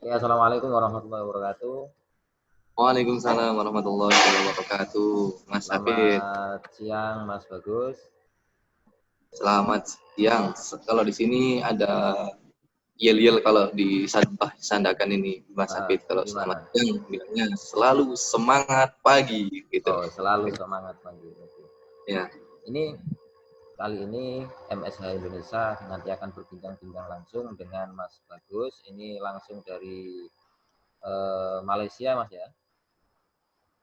Ya, assalamualaikum warahmatullahi wabarakatuh. Waalaikumsalam warahmatullahi wabarakatuh. Mas Hafid, Selamat siang, Mas Bagus. selamat siang. Kalau di sini ada yel-yel kalau di Sandakan ini, Mas Hafid. Kalau selamat Gimana? siang, bilangnya selalu semangat pagi, gitu. Oh, selalu semangat pagi. Oke. Ya, Ini kali ini MSH Indonesia nanti akan berbincang-bincang langsung dengan Mas Bagus. Ini langsung dari Malaysia, Mas ya.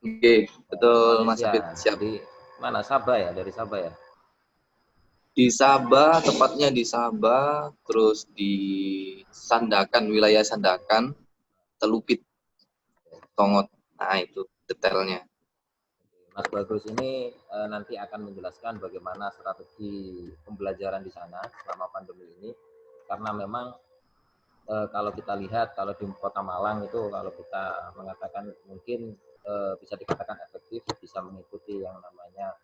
oke, Dari betul Mas Malaysia. Hafid, siap. Dari mana? Sabah ya, dari Sabah ya. Di Sabah, tepatnya di Sabah, terus di Sandakan, wilayah Sandakan, Telupit, Tongot. Nah, itu detailnya. Mas Bagus ini nanti akan menjelaskan bagaimana strategi pembelajaran di sana selama pandemi ini. Karena memang kalau kita lihat kalau di Kota Malang itu kalau kita mengatakan mungkin bisa dikatakan efektif bisa mengikuti yang namanya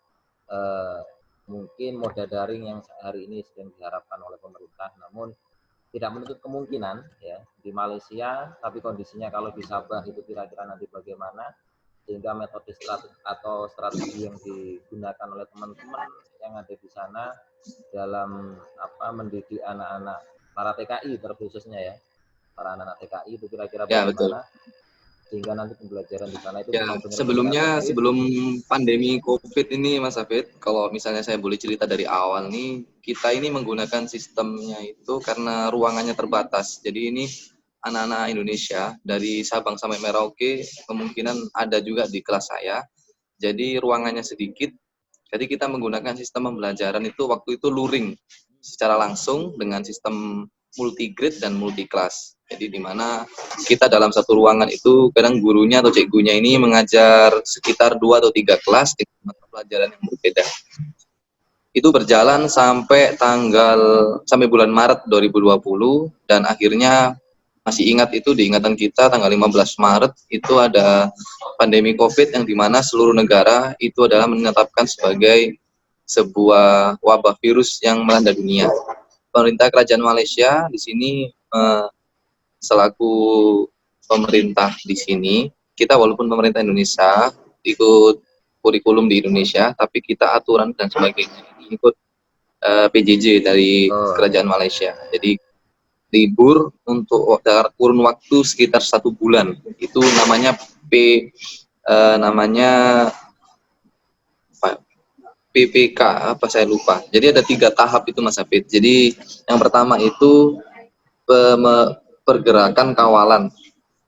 eh, mungkin moda daring yang hari ini sedang diharapkan oleh pemerintah, namun tidak menutup kemungkinan ya di Malaysia, tapi kondisinya kalau di Sabah itu kira-kira nanti bagaimana, sehingga metode strategi yang digunakan oleh teman-teman yang ada di sana dalam mendidik anak-anak para TKI terkhususnya ya, para anak-anak TKI itu kira-kira Ya, betul. bagaimana sehingga nanti pembelajaran di sana itu Ya, memang benar-benar sebelumnya efektif. sebelum pandemi COVID ini, Mas Hafid, kalau misalnya saya boleh cerita dari awal nih, kita ini menggunakan sistemnya itu karena ruangannya terbatas. Jadi ini anak-anak Indonesia dari Sabang sampai Merauke kemungkinan ada juga di kelas saya. Jadi ruangannya sedikit. Jadi kita menggunakan sistem pembelajaran itu waktu itu luring secara langsung dengan sistem multigrade dan multiclass. Jadi di mana kita dalam satu ruangan itu kadang gurunya atau cikgunya ini mengajar sekitar 2 atau 3 kelas dengan mata pelajaran yang berbeda. Itu berjalan sampai bulan Maret 2020 dan akhirnya masih ingat itu di ingatan kita tanggal 15 Maret itu ada pandemi COVID yang dimana seluruh negara itu adalah menetapkan sebagai sebuah wabah virus yang melanda dunia. Pemerintah Kerajaan Malaysia di sini selaku pemerintah di sini, kita walaupun pemerintah Indonesia ikut kurikulum di Indonesia, tapi kita aturan dan sebagainya ini ikut PJJ dari Oh Kerajaan ya. Malaysia. Jadi libur untuk kurun waktu sekitar 1 bulan. Itu namanya namanya PPK apa saya lupa. Jadi ada 3 tahap itu Mas Hafid. Jadi yang pertama itu pergerakan kawalan.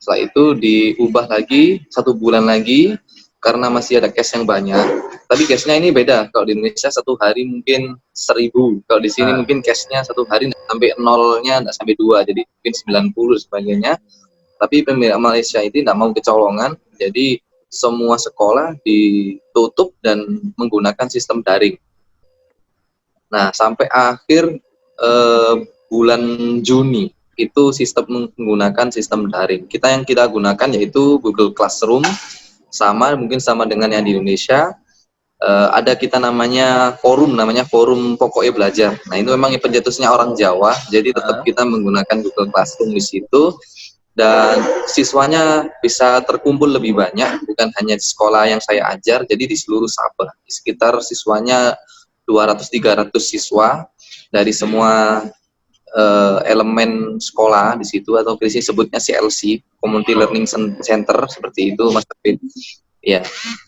Setelah itu diubah lagi 1 bulan lagi karena masih ada cash yang banyak. Tapi cashnya ini beda. Kalau di Indonesia 1 hari mungkin 1.000. Kalau di sini Ah, mungkin cashnya 1 hari nggak sampai nolnya nggak sampai 2. Jadi mungkin 90 sebagainya. Tapi pemerintah Malaysia ini tidak mau kecolongan. Jadi semua sekolah ditutup dan menggunakan sistem daring. Nah, sampai akhir eh, bulan Juni itu sistem menggunakan sistem daring. Yang kita gunakan yaitu Google Classroom, mungkin sama dengan yang di Indonesia. Ada kita namanya forum pokoknya belajar. Nah, itu memang pencetusnya orang Jawa, jadi tetap ah, kita menggunakan Google Classroom di situ dan siswanya bisa terkumpul lebih banyak, bukan hanya di sekolah yang saya ajar, jadi di seluruh Sabah. Sekitar siswanya 200-300 siswa dari semua elemen sekolah di situ, atau di sini sebutnya CLC, Community oh, Learning Center, seperti itu Mas David. Ya,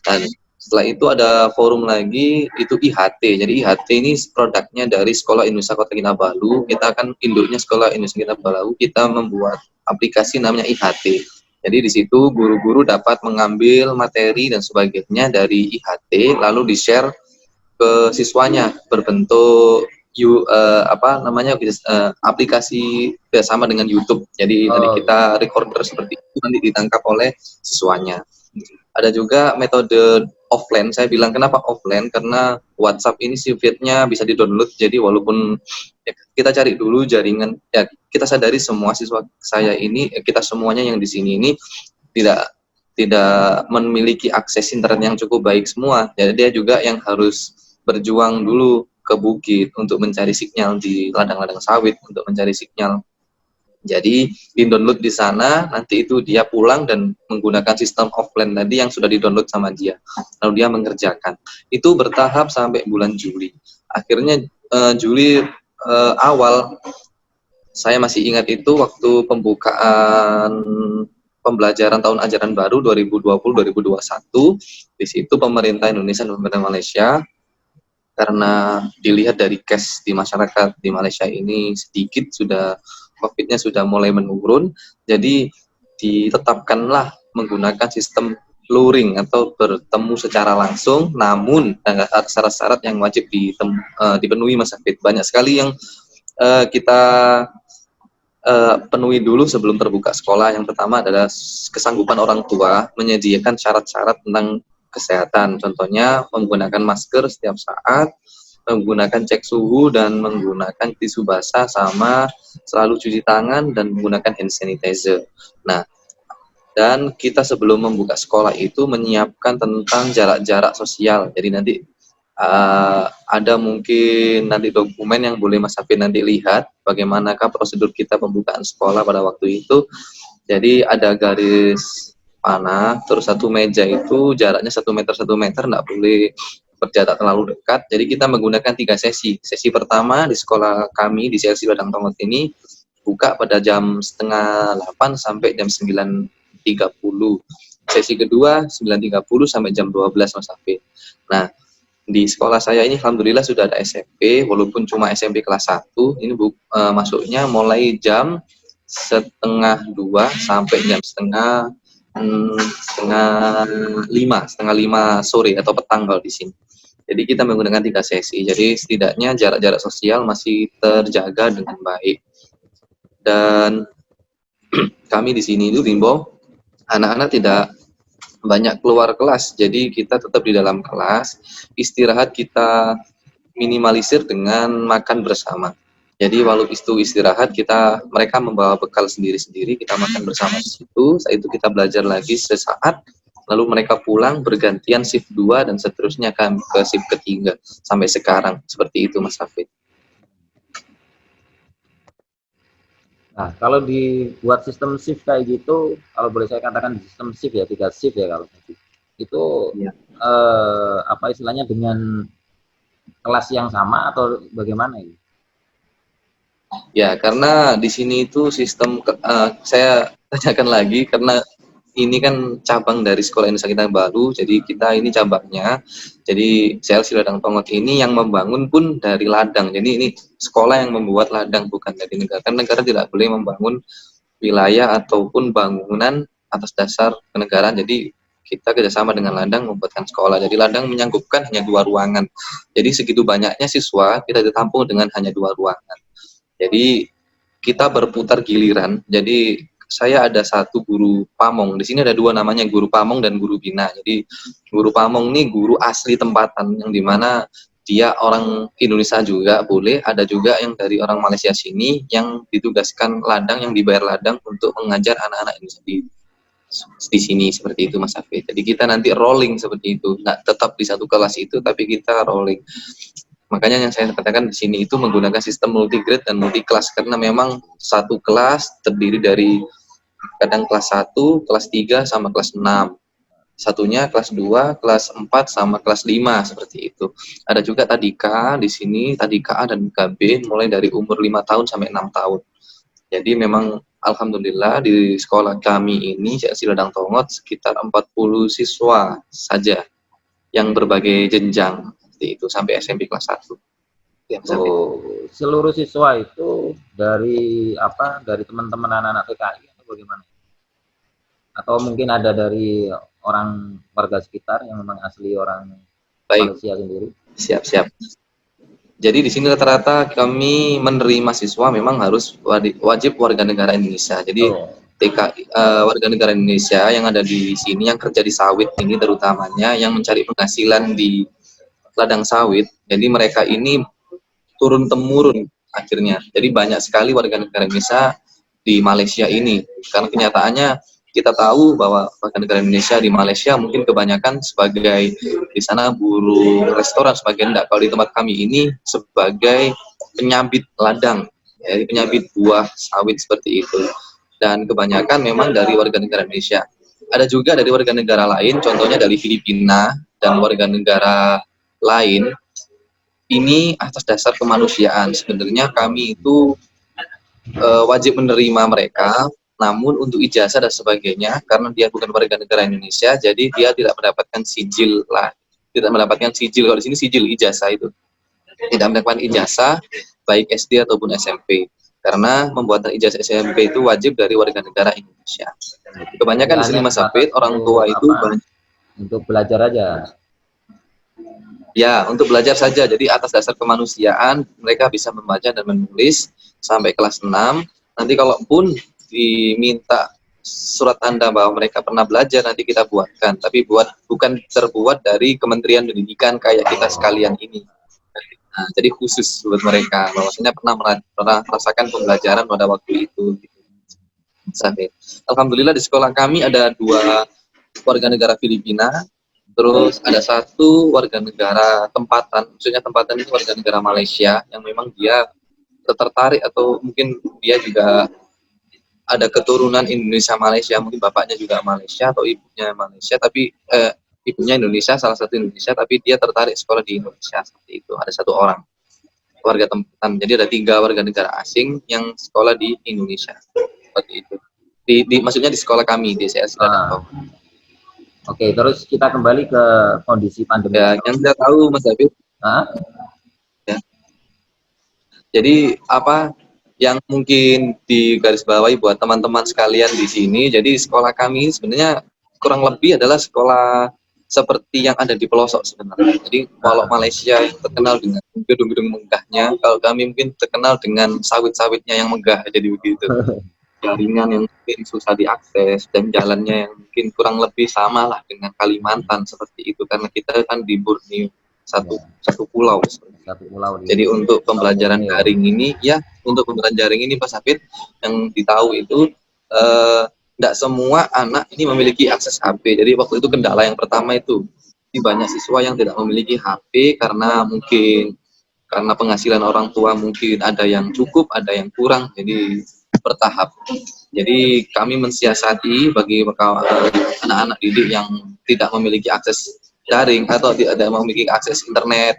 dan setelah itu ada forum lagi, itu IHT. Jadi IHT ini produknya dari Sekolah Indonesia Kota Kinabalu. Kita akan induknya Sekolah Indonesia Kinabalu, kita membuat aplikasi namanya IHT. Jadi di situ guru-guru dapat mengambil materi dan sebagainya dari IHT, lalu di-share ke siswanya berbentuk aplikasi bersama dengan YouTube. Jadi dari oh gitu. kita recorder seperti itu nanti ditangkap oleh siswanya. Ada juga metode offline. Saya bilang kenapa offline, karena WhatsApp ini sifatnya bisa di-download. Jadi walaupun ya, kita cari dulu jaringan, ya kita sadari semua siswa saya ini, kita semuanya yang di sini ini tidak tidak memiliki akses internet yang cukup baik semua. Jadi dia juga yang harus berjuang dulu ke bukit untuk mencari sinyal di ladang-ladang sawit, untuk mencari sinyal Jadi di-download di sana, nanti itu dia pulang dan menggunakan sistem offline tadi yang sudah di-download sama dia. Lalu dia mengerjakan. Itu bertahap sampai bulan Juli. Akhirnya Juli awal, saya masih ingat itu waktu pembukaan pembelajaran tahun ajaran baru 2020-2021. Di situ pemerintah Indonesia dan pemerintah Malaysia, karena dilihat dari cash di masyarakat di Malaysia ini sedikit, sudah COVID-nya sudah mulai menurun, jadi ditetapkanlah menggunakan sistem luring atau bertemu secara langsung, namun dengan syarat-syarat yang wajib dipenuhi, Mas Hafid. Banyak sekali yang kita penuhi dulu sebelum terbuka sekolah. Yang pertama adalah kesanggupan orang tua menyediakan syarat-syarat tentang kesehatan. Contohnya menggunakan masker setiap saat, menggunakan cek suhu, dan menggunakan tisu basah, sama selalu cuci tangan dan menggunakan hand sanitizer. Nah, dan kita sebelum membuka sekolah itu menyiapkan tentang jarak-jarak sosial. Jadi nanti ada mungkin nanti dokumen yang boleh Mas Hafid nanti lihat bagaimanakah prosedur kita pembukaan sekolah pada waktu itu. Jadi ada garis panah, terus satu meja itu jaraknya 1 meter 1 meter, nggak boleh berjarak terlalu dekat. Jadi kita menggunakan 3 sesi. Sesi pertama di sekolah kami di CLC Ladang Tongot ini buka pada jam setengah 8 sampai jam 9.30. Sesi kedua 9.30 sampai jam 12, Mas Hafid. Nah, di sekolah saya ini alhamdulillah sudah ada SMP, walaupun cuma SMP kelas 1, ini masuknya mulai jam setengah 2 sampai jam setengah lima sore atau petang kalau di sini. Jadi kita menggunakan 3 sesi, jadi setidaknya jarak-jarak sosial masih terjaga dengan baik. Dan kami di sini itu himbau anak-anak tidak banyak keluar kelas, jadi kita tetap di dalam kelas. Istirahat kita minimalisir dengan makan bersama. Jadi walau itu istirahat, mereka membawa bekal sendiri-sendiri, kita makan bersama di situ. Setelah itu kita belajar lagi sesaat, lalu mereka pulang bergantian shift 2 dan seterusnya kan ke shift ketiga sampai sekarang. Seperti itu, Mas Hafid. Nah, kalau dibuat sistem shift kayak gitu, kalau boleh saya katakan sistem shift ya, 3 shift ya kalau itu ya. Apa istilahnya, dengan kelas yang sama atau bagaimana ini? Ya, karena di sini itu sistem saya tanyakan lagi karena ini kan cabang dari Sekolah Indonesia Kita yang baru, jadi kita ini cabangnya. Jadi CLC Ladang Tongot ini yang membangun pun dari ladang. Jadi ini sekolah yang membuat ladang, bukan dari negara. Kan negara tidak boleh membangun wilayah ataupun bangunan atas dasar kenegaraan. Jadi kita kerjasama dengan ladang membuatkan sekolah. Jadi ladang menyanggupkan hanya 2 ruangan. Jadi segitu banyaknya siswa kita ditampung dengan hanya 2 ruangan. Jadi kita berputar giliran. Jadi saya ada satu guru pamong. Di sini ada 2 namanya, guru pamong dan guru bina. Jadi guru pamong ini guru asli tempatan, yang dimana dia orang Indonesia juga boleh, ada juga yang dari orang Malaysia sini yang ditugaskan ladang, yang dibayar ladang untuk mengajar anak-anak Indonesia di sini, seperti itu, Mas Hafid. Jadi kita nanti rolling seperti itu, nggak tetap di satu kelas itu, tapi kita rolling. Makanya yang saya katakan di sini itu menggunakan sistem multigrade dan multi kelas, karena memang satu kelas terdiri dari kadang kelas 1, kelas 3 sama kelas 6. Satunya kelas 2, kelas 4 sama kelas 5, seperti itu. Ada juga tadika di sini, tadika A dan KB mulai dari umur 5 tahun sampai 6 tahun. Jadi memang alhamdulillah di sekolah kami ini CLC Ladang Tongot sekitar 40 siswa saja yang berbagai jenjang. Itu sampai SMP kelas 1. Ya, seluruh siswa itu dari teman-teman anak-anak TKI atau bagaimana? Atau mungkin ada dari orang warga sekitar yang memang asli orang Malaysia sendiri? Siap. Jadi di sini rata-rata kami menerima siswa memang harus wajib warga negara Indonesia. Jadi TKI warga negara Indonesia yang ada di sini, yang kerja di sawit ini terutamanya, yang mencari penghasilan di ladang sawit. Jadi mereka ini turun-temurun akhirnya. Jadi banyak sekali warga negara Indonesia di Malaysia ini. Karena kenyataannya kita tahu bahwa warga negara Indonesia di Malaysia mungkin kebanyakan sebagai di sana buruh restoran, sebagian enggak. Kalau di tempat kami ini sebagai penyambit ladang. jadi penyabit buah sawit seperti itu. Dan kebanyakan memang dari warga negara Indonesia. Ada juga dari warga negara lain, contohnya dari Filipina dan warga negara lain. Ini atas dasar kemanusiaan. Sebenarnya kami itu wajib menerima mereka, namun untuk ijazah dan sebagainya, karena dia bukan warga negara Indonesia, jadi dia tidak mendapatkan sijil lah, tidak mendapatkan sijil. Kalau di sini sijil ijazah itu tidak mendapatkan ijazah baik SD ataupun SMP, karena membuat ijazah SMP itu wajib dari warga negara Indonesia. Jadi Kebanyakan di sini hanya Mas sebatas Hafid, orang tua untuk itu apa? Untuk belajar aja. ya untuk belajar saja. Jadi atas dasar kemanusiaan mereka bisa membaca dan menulis sampai kelas 6. Nanti kalaupun diminta surat tanda bahwa mereka pernah belajar, nanti kita buatkan. Tapi bukan terbuat dari Kementerian Pendidikan kayak kita sekalian ini. Nah, jadi khusus buat mereka, bahwasanya pernah merasakan pembelajaran pada waktu itu. Alhamdulillah di sekolah kami ada 2 warga negara Filipina, terus ada 1 warga negara tempatan. Maksudnya tempatan itu warga negara Malaysia yang memang dia tertarik atau mungkin dia juga ada keturunan Indonesia Malaysia, mungkin bapaknya juga Malaysia atau ibunya Malaysia, tapi ibunya Indonesia, salah satu Indonesia, tapi dia tertarik sekolah di Indonesia seperti itu. Ada 1 orang warga tempatan. Jadi ada 3 warga negara asing yang sekolah di Indonesia seperti itu. Maksudnya di sekolah kami di SLC Ladang. Oke, terus kita kembali ke kondisi pandemi. Ya, yang saya tahu Mas David. Ya. Jadi apa yang mungkin digarisbawahi buat teman-teman sekalian di sini, jadi sekolah kami sebenarnya kurang lebih adalah sekolah seperti yang ada di pelosok sebenarnya. Jadi kalau Malaysia terkenal dengan gedung-gedung megahnya, kalau kami mungkin terkenal dengan sawit-sawitnya yang megah, jadi begitu. Jaringan yang mungkin susah diakses dan jalannya yang mungkin kurang lebih sama lah dengan Kalimantan seperti itu, karena kita kan di Borneo, satu pulau. Jadi untuk pembelajaran daring ini, ya untuk pembelajaran daring ini Pak Safid, yang ditahu itu tidak semua anak ini memiliki akses HP. Jadi waktu itu kendala yang pertama itu di banyak siswa yang tidak memiliki HP karena mungkin karena penghasilan orang tua mungkin ada yang cukup, ada yang kurang, jadi bertahap. Jadi kami mensiasati bagi anak-anak didik yang tidak memiliki akses daring atau tidak memiliki akses internet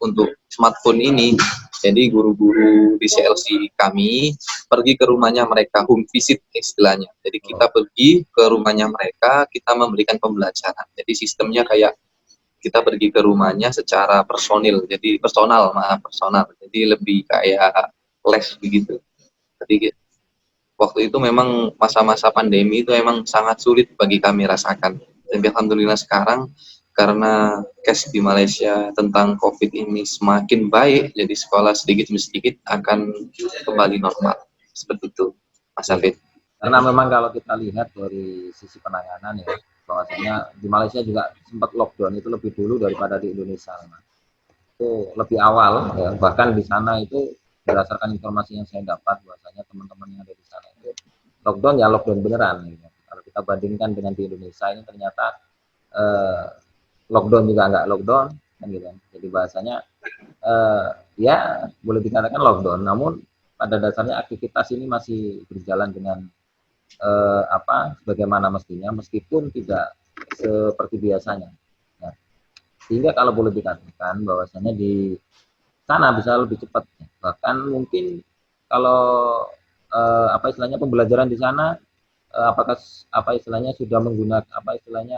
untuk smartphone ini. Jadi guru-guru di CLC kami pergi ke rumahnya mereka, home visit istilahnya. Jadi kita pergi ke rumahnya mereka, kita memberikan pembelajaran. Jadi sistemnya kayak kita pergi ke rumahnya secara personal. Jadi lebih kayak les begitu. Jadi waktu itu memang masa-masa pandemi itu memang sangat sulit bagi kami rasakan. Tapi alhamdulillah sekarang karena case di Malaysia tentang COVID ini semakin baik, jadi sekolah sedikit demi sedikit akan kembali normal. Seperti itu, Mas Hafid. Karena memang kalau kita lihat dari sisi penanganan ya, bahwasanya di Malaysia juga sempat lockdown itu lebih dulu daripada di Indonesia. Itu lebih awal ya, bahkan di sana itu berdasarkan informasi yang saya dapat, bahwasanya teman-teman yang ada di sana itu lockdown ya lockdown beneran gitu. Kalau kita bandingkan dengan di Indonesia ini ternyata lockdown juga nggak lockdown kan gitu. Jadi bahasanya ya boleh dikatakan lockdown, namun pada dasarnya aktivitas ini masih berjalan dengan sebagaimana mestinya, meskipun tidak seperti biasanya. Nah, sehingga kalau boleh dikatakan bahwasanya di sana bisa lebih cepat, bahkan mungkin kalau istilahnya pembelajaran di sana apakah sudah menggunakan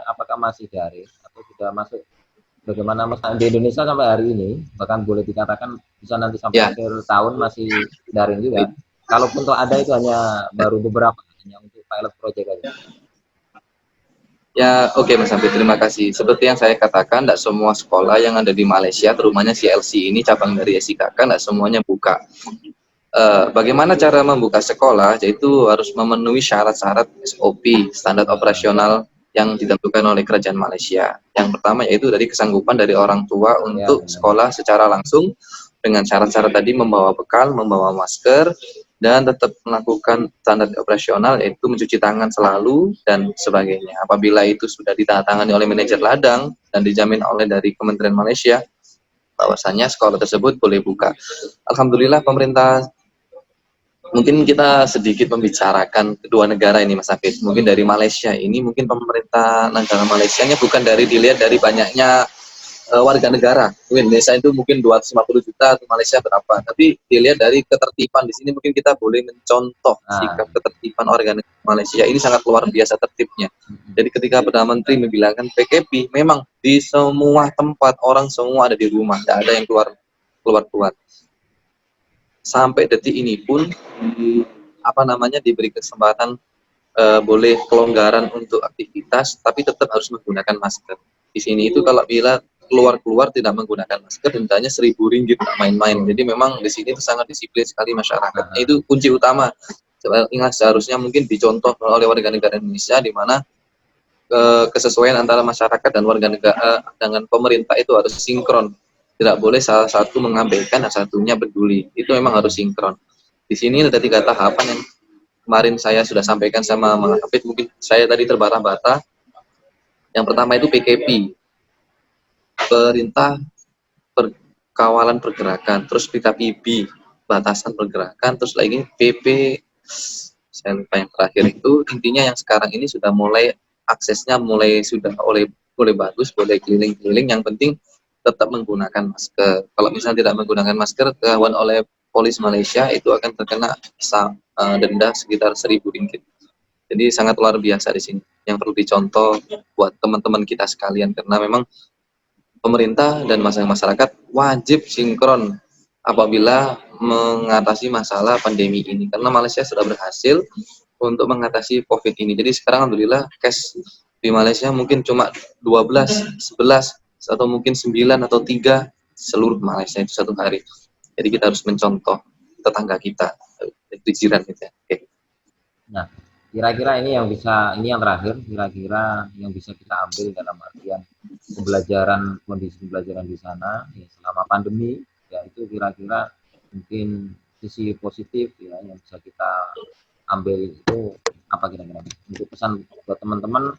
apakah masih daring atau sudah masuk bagaimana di Indonesia sampai hari ini, bahkan boleh dikatakan bisa nanti sampai akhir tahun masih daring juga. Kalaupun ada itu hanya baru beberapa, hanya untuk pilot project aja. Ya, oke Mas Hafid, terima kasih. Seperti yang saya katakan, tidak semua sekolah yang ada di Malaysia, terutama CLC ini cabang dari SIKK, tidak semuanya buka. Bagaimana cara membuka sekolah, yaitu harus memenuhi syarat-syarat SOP, standar operasional yang ditentukan oleh kerajaan Malaysia. Yang pertama yaitu dari kesanggupan dari orang tua untuk sekolah secara langsung, dengan syarat-syarat tadi membawa bekal, membawa masker, dan tetap melakukan standar operasional yaitu mencuci tangan selalu dan sebagainya. Apabila itu sudah ditandatangani oleh manajer ladang dan dijamin oleh dari Kementerian Malaysia, bahwasanya sekolah tersebut boleh buka. Alhamdulillah pemerintah Mungkin kita sedikit membicarakan kedua negara ini, Mas Hafid. Mungkin dari Malaysia ini, mungkin pemerintah negara Malaysia-nya bukan dari dilihat dari banyaknya warga negara. Indonesia itu mungkin 250 juta, atau Malaysia berapa. Tapi dilihat dari ketertiban di sini, mungkin kita boleh mencontoh Nah, sikap ketertiban warga negara Malaysia ini sangat luar biasa tertibnya. Jadi ketika Perdana Menteri membilangkan PKP, memang di semua tempat orang semua ada di rumah, tidak ada yang keluar. Sampai detik ini pun diberi kesempatan boleh kelonggaran untuk aktivitas, tapi tetap harus menggunakan masker. Di sini itu kalau bila keluar tidak menggunakan masker, dendanya Rp1.000, tak main-main. Jadi memang di sini itu sangat disiplin sekali masyarakatnya. Itu kunci utama. Ingat, seharusnya mungkin dicontoh oleh warga negara Indonesia, di mana kesesuaian antara masyarakat dan warga negara dengan pemerintah itu harus sinkron. Tidak boleh salah satu mengabaikan dan satunya peduli. Itu memang harus sinkron. Di sini ada 3 tahapan yang kemarin saya sudah sampaikan sama Mang Hafid, mungkin saya tadi terbata-bata. Yang pertama itu PKP, Perintah Kawalan Pergerakan, terus PKPB, Batasan Pergerakan, terus lagi PP, saya lupa yang terakhir itu. Intinya yang sekarang ini sudah mulai aksesnya sudah boleh bagus, boleh keliling-keliling, yang penting tetap menggunakan masker. Kalau misalnya tidak menggunakan masker, ketahuan oleh polis Malaysia, itu akan terkena denda sekitar Rp1.000. Jadi sangat luar biasa di sini, yang perlu dicontoh buat teman-teman kita sekalian, karena memang pemerintah dan masyarakat wajib sinkron apabila mengatasi masalah pandemi ini, karena Malaysia sudah berhasil untuk mengatasi COVID ini. Jadi sekarang alhamdulillah case di Malaysia mungkin cuma 12, 11, atau mungkin 9 atau 3 seluruh Malaysia itu satu hari. Jadi kita harus mencontoh tetangga kita, itu jiran kita. Oke. nah, kira-kira ini yang terakhir, kira-kira yang bisa kita ambil dalam artian kondisi pembelajaran di sana ya, selama pandemi, ya itu kira-kira mungkin sisi positif ya yang bisa kita ambil itu apa kira-kira untuk pesan buat teman-teman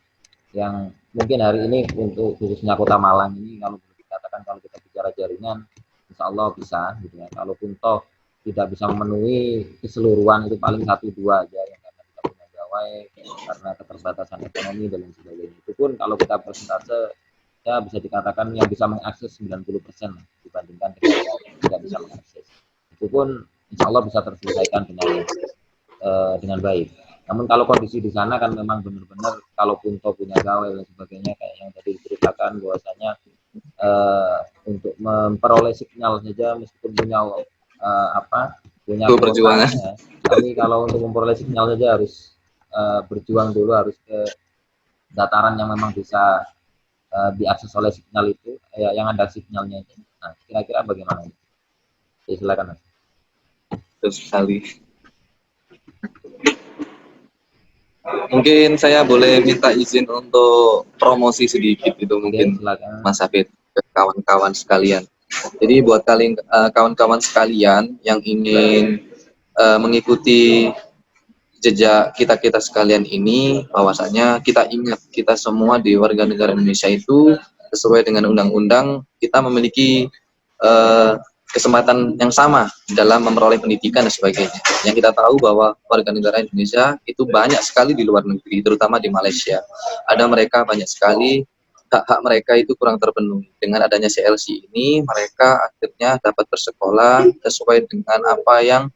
yang mungkin hari ini untuk khususnya Kota Malang ini, kalau boleh dikatakan, kalau kita bicara jaringan insya Allah bisa gitu ya, kalaupun toh tidak bisa memenuhi keseluruhan itu paling 1-2 aja yang karena kita punya gawai, karena keterbatasan ekonomi dan lain sebagainya. Itu pun kalau kita persentase ya bisa dikatakan yang bisa mengakses 90% dibandingkan dengan yang tidak bisa mengakses. Itu pun insya Allah bisa terselesaikan dengan baik. Namun kalau kondisi di sana kan memang benar-benar kalaupun toh punya gawe dan sebagainya kayak yang tadi diceritakan bahwasanya untuk memperoleh sinyal saja meskipun punya kuota ya. Tapi kalau untuk memperoleh sinyal saja harus berjuang dulu, harus ke dataran yang memang bisa diakses oleh sinyal itu, yang ada sinyalnya itu. Nah, kira-kira bagaimana? Ya, silakan. Terus sekali. Mungkin saya boleh minta izin untuk promosi sedikit itu mungkin, Mas Hafid, ke kawan-kawan sekalian. Jadi buat kawan-kawan sekalian yang ingin mengikuti jejak kita sekalian ini, bahwasanya kita ingat, kita semua di warga negara Indonesia itu sesuai dengan undang-undang kita memiliki kesempatan yang sama dalam memperoleh pendidikan dan sebagainya. Yang kita tahu bahwa warga negara Indonesia itu banyak sekali di luar negeri, terutama di Malaysia. Ada mereka banyak sekali hak-hak mereka itu kurang terpenuhi. Dengan adanya CLC ini, mereka akhirnya dapat bersekolah sesuai dengan apa yang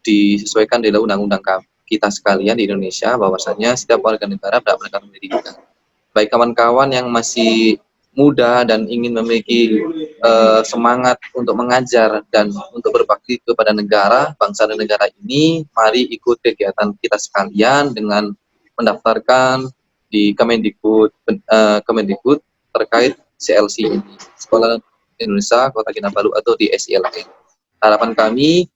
disesuaikan dalam undang-undang kita sekalian di Indonesia, bahwasanya setiap warga negara berhak mendapatkan pendidikan. Baik kawan-kawan yang masih muda dan ingin memiliki semangat untuk mengajar dan untuk berbakti kepada negara, bangsa dan negara ini, mari ikut kegiatan kita sekalian dengan mendaftarkan di Kemendikbud terkait CLC ini, Sekolah Indonesia Kota Kinabalu, atau di SILN. Harapan kami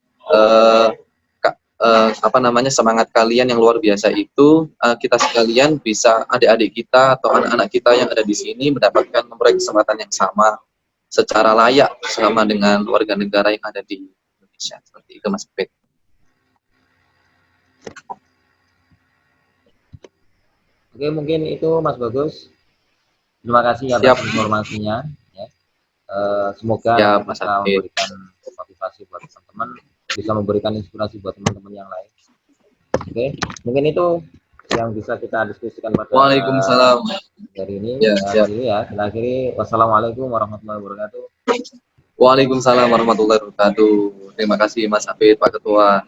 semangat kalian yang luar biasa itu, kita sekalian bisa, adik-adik kita atau anak-anak kita yang ada di sini mendapatkan memperoleh kesempatan yang sama secara layak sama dengan warga negara yang ada di Indonesia. Seperti itu, Mas Pet. Oke, mungkin itu Mas Bagus. Terima kasih atas informasinya. Ya. Semoga Ya, bisa memberikan motivasi buat teman-teman bisa memberikan inspirasi buat teman-teman yang lain. Oke, mungkin itu yang bisa kita diskusikan pada Waalaikumsalam. hari ini. Ya, siap. Ini ya, kita akhiri. Wassalamualaikum warahmatullahi wabarakatuh. Waalaikumsalam warahmatullahi wabarakatuh. Terima kasih Mas Hafid, Pak Ketua.